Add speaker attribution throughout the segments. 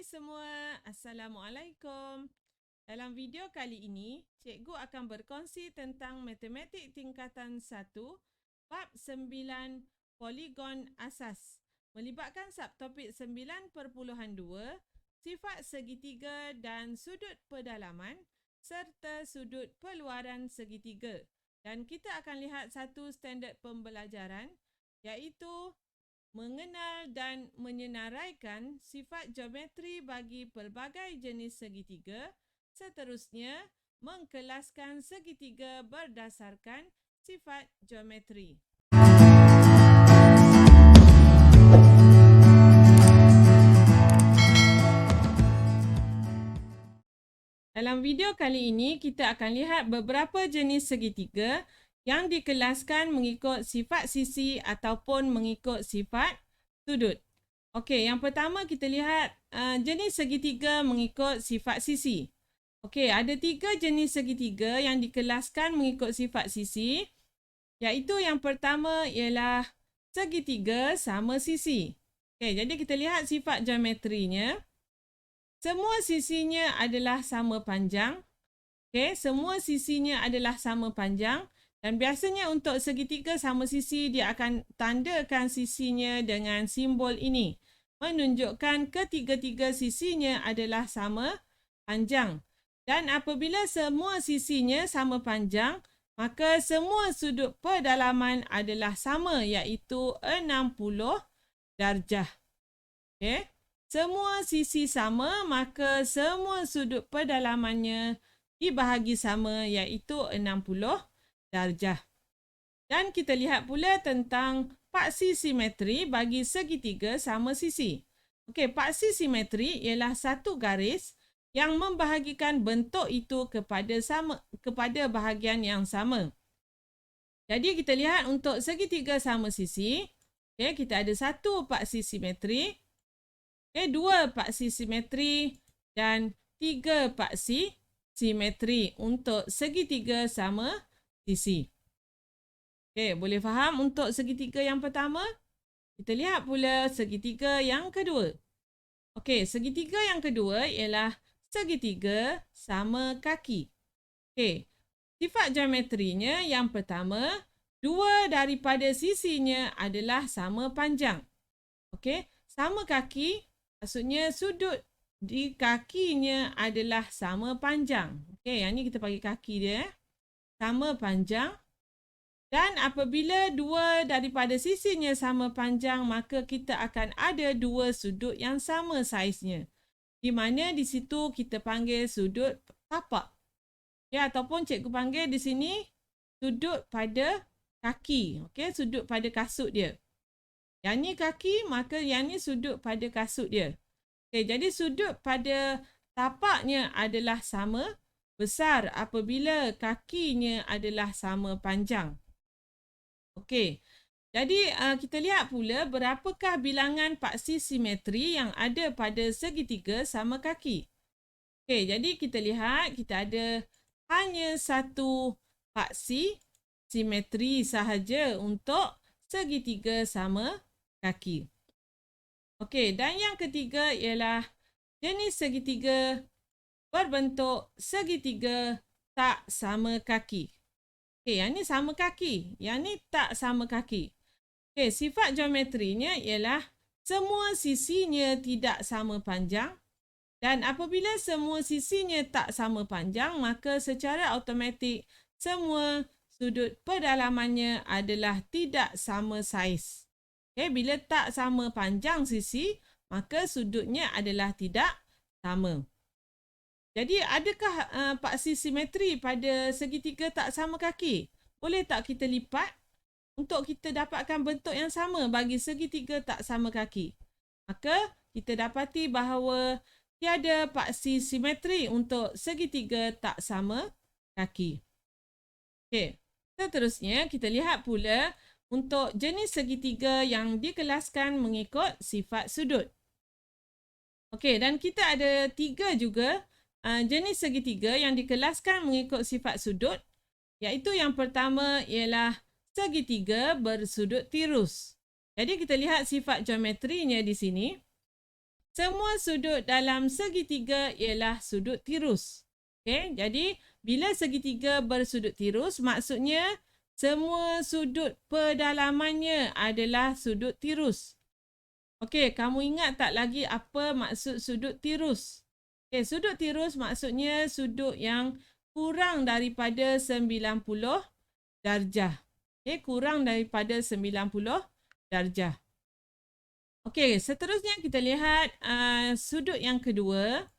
Speaker 1: Hai semua, Assalamualaikum. Dalam video kali ini, cikgu akan berkongsi tentang matematik tingkatan 1, bab 9, poligon asas. Melibatkan subtopik 9.2, sifat segitiga dan sudut pedalaman serta sudut peluaran segitiga. Dan kita akan lihat satu standard pembelajaran iaitu mengenal dan menyenaraikan sifat geometri bagi pelbagai jenis segitiga, seterusnya mengkelaskan segitiga berdasarkan sifat geometri. Dalam video kali ini, kita akan lihat beberapa jenis segitiga yang dikelaskan mengikut sifat sisi ataupun mengikut sifat sudut. Okey, yang pertama kita lihat jenis segitiga mengikut sifat sisi. Okey, ada 3 jenis segitiga yang dikelaskan mengikut sifat sisi, iaitu yang pertama ialah segitiga sama sisi. Okey, jadi kita lihat sifat geometrinya. Semua sisinya adalah sama panjang. Okey, semua sisinya adalah sama panjang. Dan biasanya untuk segitiga sama sisi, dia akan tandakan sisinya dengan simbol ini. Menunjukkan ketiga-tiga sisinya adalah sama panjang. Dan apabila semua sisinya sama panjang, maka semua sudut pedalaman adalah sama, iaitu 60 darjah. Okay? Semua sisi sama, maka semua sudut pedalamannya dibahagi sama, iaitu 60 darjah. Dan kita lihat pula tentang paksi simetri bagi segitiga sama sisi. Okey, paksi simetri ialah satu garis yang membahagikan bentuk itu kepada bahagian yang sama. Jadi kita lihat untuk segitiga sama sisi, okey, kita ada satu paksi simetri, okey, 2 paksi simetri dan 3 paksi simetri untuk segitiga sama sisi. Okey, boleh faham untuk segitiga yang pertama? Kita lihat pula segitiga yang kedua. Okey, segitiga yang kedua ialah segitiga sama kaki. Okey, sifat geometrinya yang pertama, 2 daripada sisinya adalah sama panjang. Okey, sama kaki maksudnya sudut di kakinya adalah sama panjang. Okey, yang ni kita panggil kaki dia. Sama panjang, dan apabila 2 daripada sisinya sama panjang, maka kita akan ada 2 sudut yang sama saiznya, di mana di situ kita panggil sudut tapak, ya, ataupun cikgu panggil di sini sudut pada kaki. Okey, sudut pada kasut dia. Yang ni kaki, maka yang ni sudut pada kasut dia. Okey, jadi sudut pada tapaknya adalah sama besar apabila kakinya adalah sama panjang. Okey, jadi kita lihat pula berapakah bilangan paksi simetri yang ada pada segitiga sama kaki. Okey, jadi kita lihat kita ada hanya satu paksi simetri sahaja untuk segitiga sama kaki. Okey, dan yang ketiga ialah jenis segitiga berbentuk segitiga tak sama kaki. Okey, yang ni sama kaki, yang ni tak sama kaki. Okey, sifat geometrinya ialah semua sisinya tidak sama panjang, dan apabila semua sisinya tak sama panjang, maka secara automatik semua sudut pedalamannya adalah tidak sama saiz. Okey, bila tak sama panjang sisi, maka sudutnya adalah tidak sama. Jadi adakah paksi simetri pada segitiga tak sama kaki? Boleh tak kita lipat untuk kita dapatkan bentuk yang sama bagi segitiga tak sama kaki? Maka kita dapati bahawa tiada paksi simetri untuk segitiga tak sama kaki. Okey, seterusnya kita lihat pula untuk jenis segitiga yang dikelaskan mengikut sifat sudut. Okey, dan kita ada 3 juga jenis segitiga yang dikelaskan mengikut sifat sudut, iaitu yang pertama ialah segitiga bersudut tirus. Jadi kita lihat sifat geometrinya di sini. Semua sudut dalam segitiga ialah sudut tirus. Okey, jadi bila segitiga bersudut tirus, maksudnya semua sudut pedalamannya adalah sudut tirus. Okey, kamu ingat tak lagi apa maksud sudut tirus? Okey, sudut tirus maksudnya sudut yang kurang daripada 90 darjah. Okey, kurang daripada 90 darjah. Okey, seterusnya kita lihat sudut yang kedua.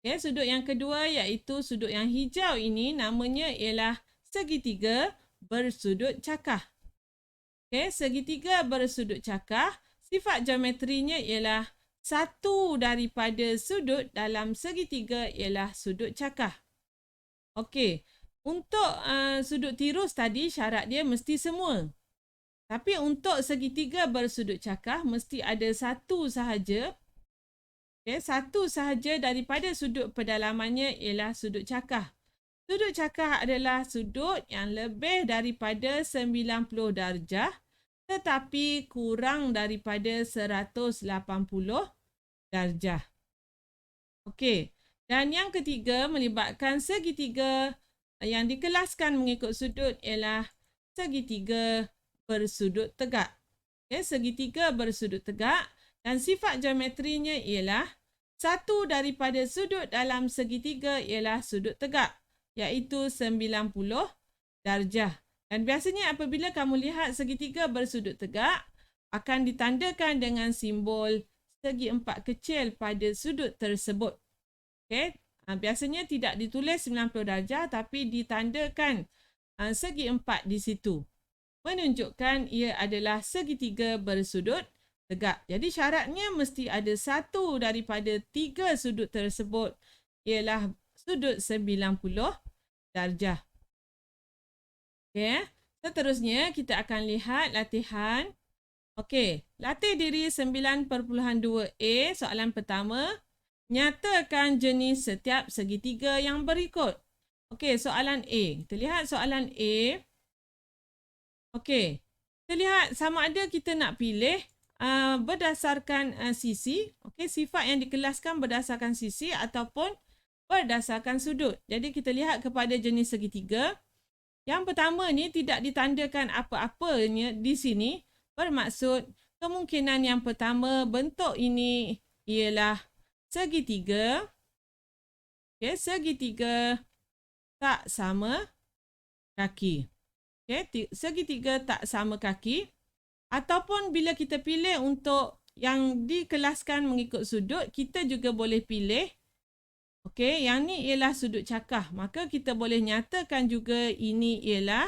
Speaker 1: Okey, sudut yang kedua iaitu sudut yang hijau ini namanya ialah segitiga bersudut cakah. Okey, segitiga bersudut cakah, sifat geometrinya ialah satu daripada sudut dalam segitiga ialah sudut cakah. Okey, untuk sudut tirus tadi syarat dia mesti semua. Tapi untuk segitiga bersudut cakah mesti ada satu sahaja. Okay, satu sahaja daripada sudut pedalamannya ialah sudut cakah. Sudut cakah adalah sudut yang lebih daripada 90 darjah tetapi kurang daripada 180 darjah. Okey, dan yang ketiga melibatkan segitiga yang dikelaskan mengikut sudut ialah segitiga bersudut tegak. Okay, segitiga bersudut tegak dan sifat geometrinya ialah satu daripada sudut dalam segitiga ialah sudut tegak iaitu 90 darjah. Dan biasanya apabila kamu lihat segitiga bersudut tegak akan ditandakan dengan simbol segi empat kecil pada sudut tersebut. Okay, biasanya tidak ditulis 90 darjah tapi ditandakan segi empat di situ, menunjukkan ia adalah segitiga bersudut tegak. Jadi syaratnya mesti ada satu daripada tiga sudut tersebut ialah sudut 90 darjah. Okey, seterusnya kita akan lihat latihan. Okey, latih diri 9.2a soalan pertama. Nyatakan jenis setiap segitiga yang berikut. Okey, soalan A. Kita lihat soalan A. Okey, kita lihat sama ada kita nak pilih berdasarkan sisi. Okey, sifat yang dikelaskan berdasarkan sisi ataupun berdasarkan sudut. Jadi kita lihat kepada jenis segitiga. Yang pertama ni tidak ditandakan apa-apanya di sini. Bermaksud kemungkinan yang pertama bentuk ini ialah segitiga. Okey, segitiga tak sama kaki. Okey, segitiga tak sama kaki. Ataupun bila kita pilih untuk yang dikelaskan mengikut sudut, kita juga boleh pilih. Okey, yang ni ialah sudut cakah. Maka kita boleh nyatakan juga ini ialah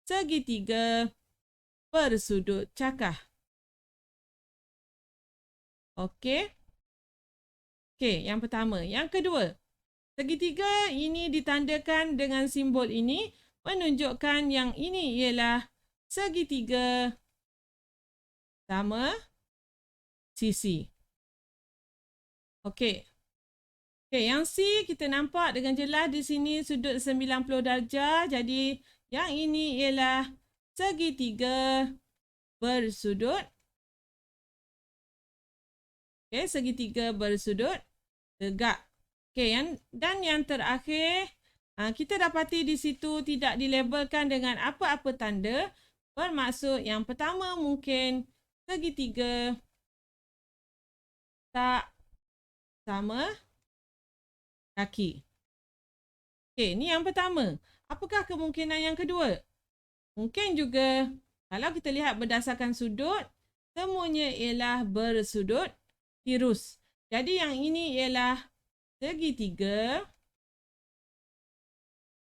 Speaker 1: segitiga bersudut cakah. Okey. Okey, yang pertama. Yang kedua, segitiga ini ditandakan dengan simbol ini menunjukkan yang ini ialah segitiga sama sisi. Okey. Okey, yang C kita nampak dengan jelas di sini sudut 90 darjah. Jadi yang ini ialah segitiga bersudut. Okey, segitiga bersudut tegak. Okey, dan yang terakhir kita dapati di situ tidak dilabelkan dengan apa-apa tanda. Bermaksud yang pertama mungkin segitiga tak sama kaki. Okey, ni yang pertama. Apakah kemungkinan yang kedua? Mungkin juga kalau kita lihat berdasarkan sudut, semuanya ialah bersudut tirus. Jadi yang ini ialah segitiga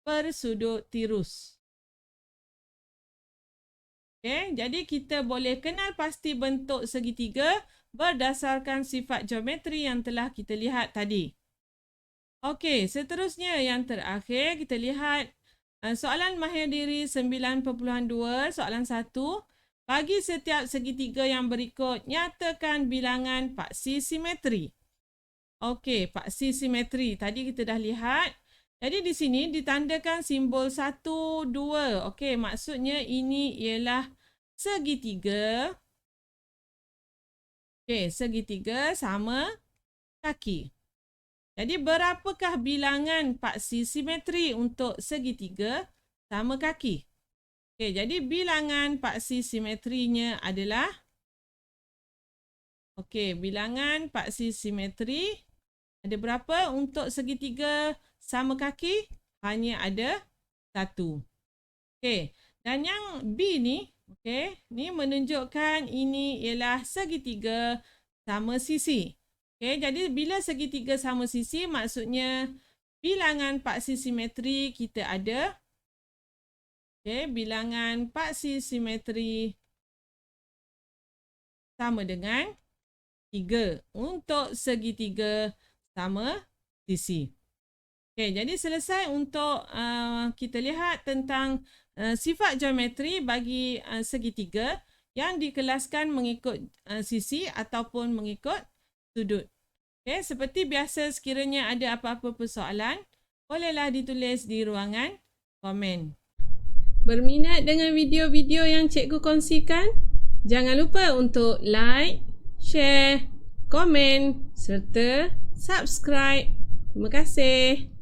Speaker 1: bersudut tirus. Okey, jadi kita boleh kenal pasti bentuk segitiga berdasarkan sifat geometri yang telah kita lihat tadi. Okey, seterusnya yang terakhir kita lihat soalan mahir diri 9.2 soalan 1. Bagi setiap segitiga yang berikut, nyatakan bilangan paksi simetri. Okey, paksi simetri. Tadi kita dah lihat. Jadi di sini ditandakan simbol 1, 2. Okey, maksudnya ini ialah segitiga. Okey, segitiga sama kaki. Jadi berapakah bilangan paksi simetri untuk segitiga sama kaki? Okey, jadi bilangan paksi simetrinya adalah bilangan paksi simetri ada berapa untuk segitiga sama kaki? Hanya ada 1. Okey, dan yang B ni, ni menunjukkan ini ialah segitiga sama sisi. Okey, jadi bila segitiga sama sisi maksudnya bilangan paksi simetri kita ada bilangan paksi simetri sama dengan 3 untuk segitiga sama sisi. Jadi selesai untuk kita lihat tentang sifat geometri bagi segitiga yang dikelaskan mengikut sisi ataupun mengikut sudut. Seperti biasa, sekiranya ada apa-apa persoalan, bolehlah ditulis di ruangan komen. Berminat dengan video-video yang cikgu kongsikan? Jangan lupa untuk like, share, komen serta subscribe. Terima kasih.